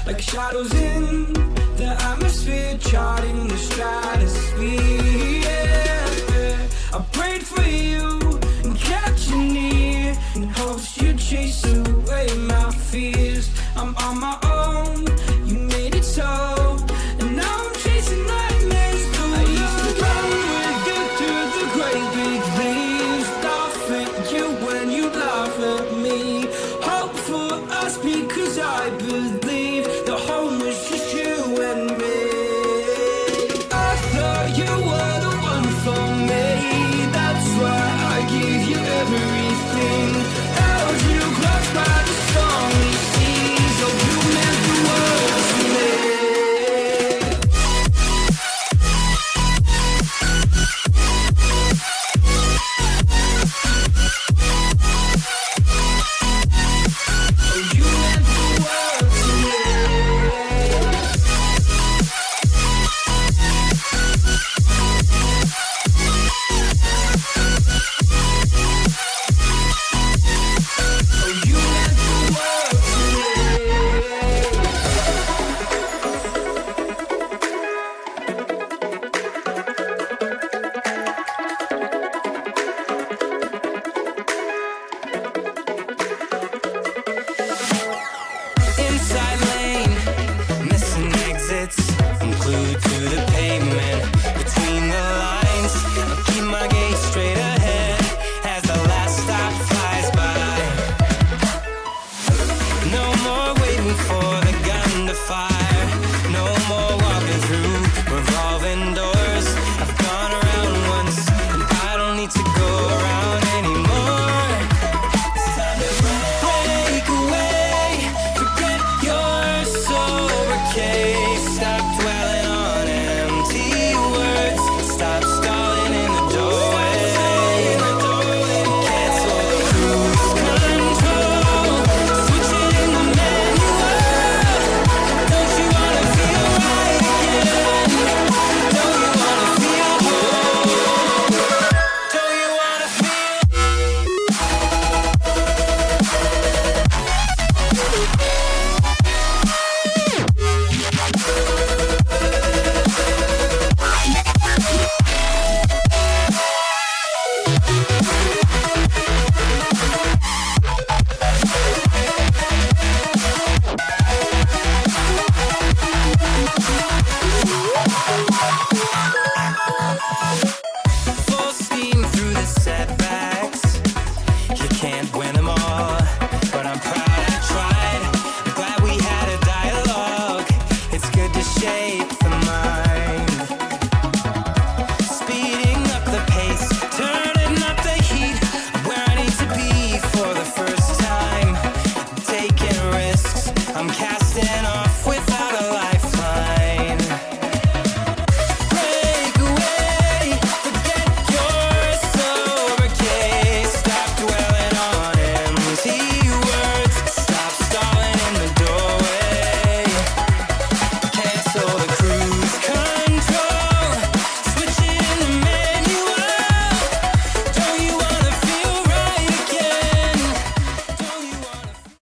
like shadows in the atmosphere, charting the stratosphere. Yeah. I prayed for you and kept you near in hopes you'd chase away my fears. I'm on my own, you made it so, and now I'm chasing nightmares through. I used to run with you through the great big leaves, laugh at you when you laugh at me. Hope for us because I believe the home was just you and me. I thought you were the one for me, that's why I gave you everything. Held you close by the stormy seas, oh you meant the world to me. Oh you meant the world to me. Oh you meant the world to me. Inside lane, missing exits, I'm glued to the pavement. Between the lines, I'll keep my gaze straight ahead as the last stop flies by. No more waiting for the gun to fire.